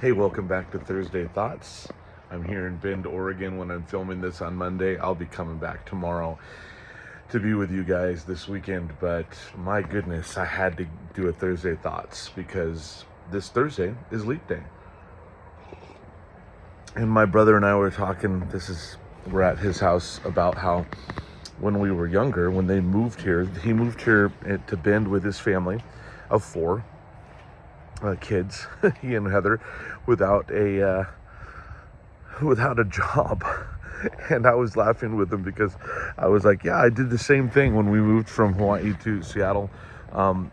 Hey, welcome back to Thursday Thoughts. I'm here in Bend, Oregon when I'm filming this on Monday. I'll be coming back tomorrow to be with you guys this weekend, but my goodness, I had to do a Thursday Thoughts because this Thursday is Leap Day. And my brother and I were talking, we're at his house, about how when we were younger, when he moved here to Bend with his family of four kids, he and Heather, without a job. And I was laughing with him because I was like, yeah, I did the same thing when we moved from Hawaii to Seattle.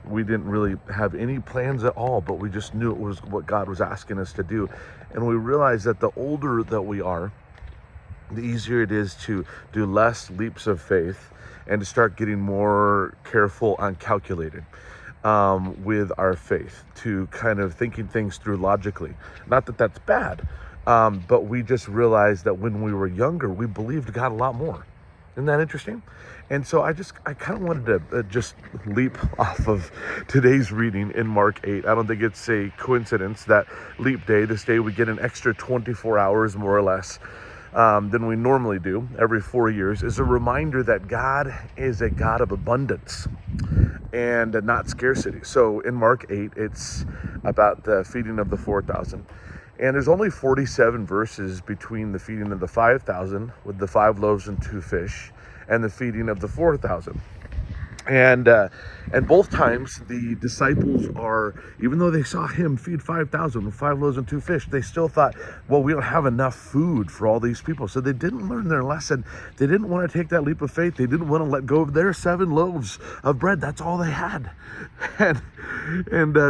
We didn't really have any plans at all, but we just knew it was what God was asking us to do. And we realized that the older that we are, the easier it is to do less leaps of faith and to start getting more careful and calculated with our faith, to kind of thinking things through logically. Not that that's bad, but we just realized that when we were younger, we believed God a lot more. Isn't that interesting? And so I kind of wanted to just leap off of today's reading in Mark 8. I don't think it's a coincidence that Leap Day, this day we get an extra 24 hours more or less than we normally do every 4 years, is a reminder that God is a God of abundance and not scarcity. So in Mark 8, it's about the feeding of the 4,000. And there's only 47 verses between the feeding of the 5,000 with the 5 loaves and 2 fish and the feeding of the 4,000. And both times the disciples are, even though they saw him feed 5,000 with 5 loaves and 2 fish, they still thought, well, we don't have enough food for all these people. So they didn't learn their lesson. They didn't want to take that leap of faith. They didn't want to let go of their 7 loaves of bread. That's all they had. And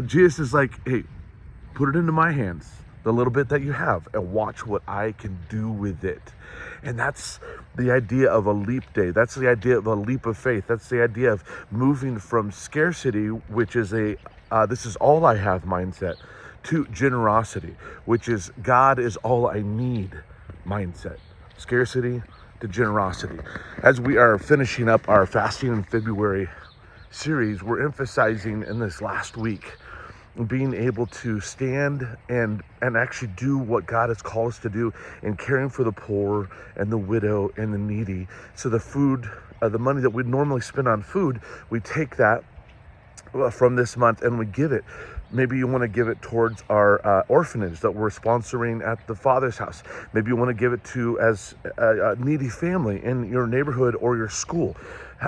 Jesus is like, hey, put it into my hands, the little bit that you have, and watch what I can do with it. And that's the idea of a leap day. That's the idea of a leap of faith. That's the idea of moving from scarcity, which is this is all I have mindset, to generosity, which is God is all I need mindset. Scarcity to generosity. As we are finishing up our Fasting in February series, we're emphasizing in this last week being able to stand and actually do what God has called us to do in caring for the poor and the widow and the needy. So the food, the money that we normally spend on food, we take that from this month and we give it. Maybe you want to give it towards our orphanage that we're sponsoring at the Father's House. Maybe you want to give it to as a needy family in your neighborhood or your school.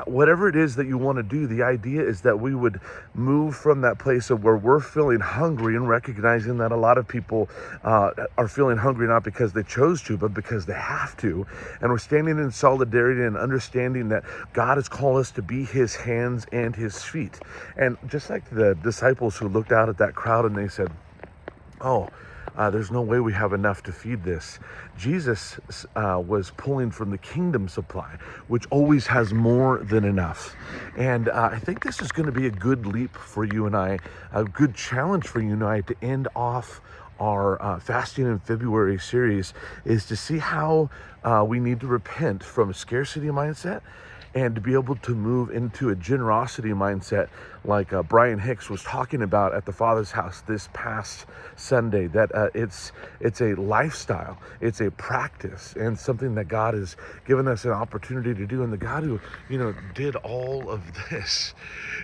Whatever it is that you want to do, the idea is that we would move from that place of where we're feeling hungry and recognizing that a lot of people are feeling hungry not because they chose to, but because they have to. And we're standing in solidarity and understanding that God has called us to be his hands and his feet. And just like the disciples who looked out at that crowd and they said, oh, there's no way we have enough to feed this. Jesus was pulling from the kingdom supply, which always has more than enough. And I think this is going to be a good leap for you and I, a good challenge for you and I to end off our Fasting in February series, is to see how we need to repent from a scarcity mindset and to be able to move into a generosity mindset like Brian Hicks was talking about at the Father's House this past Sunday, that it's a lifestyle, it's a practice, and something that God has given us an opportunity to do. And the God who, did all of this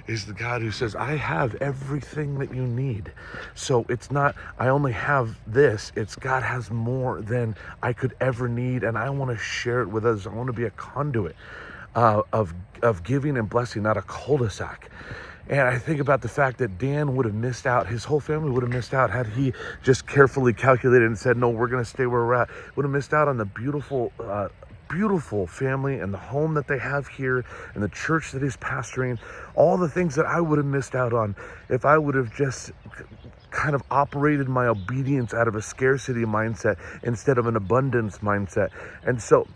is the God who says, I have everything that you need. So it's not, I only have this, it's God has more than I could ever need, and I want to share it with others. I want to be a conduit of giving and blessing, not a cul-de-sac. And I think about the fact that Dan would have missed out, his whole family would have missed out had he just carefully calculated and said, no, we're going to stay where we're at. Would have missed out on the beautiful family and the home that they have here and the church that he's pastoring, all the things that I would have missed out on if I would have just kind of operated my obedience out of a scarcity mindset instead of an abundance mindset. And so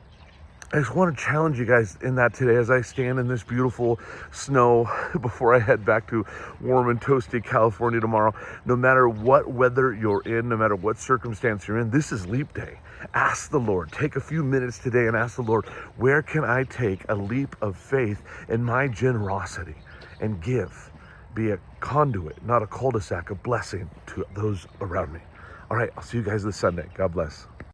I just want to challenge you guys in that today as I stand in this beautiful snow before I head back to warm and toasty California tomorrow. No matter what weather you're in, no matter what circumstance you're in, this is Leap Day. Ask the Lord, take a few minutes today and ask the Lord, where can I take a leap of faith in my generosity and give? Be a conduit, not a cul-de-sac, of blessing to those around me. All right, I'll see you guys this Sunday. God bless.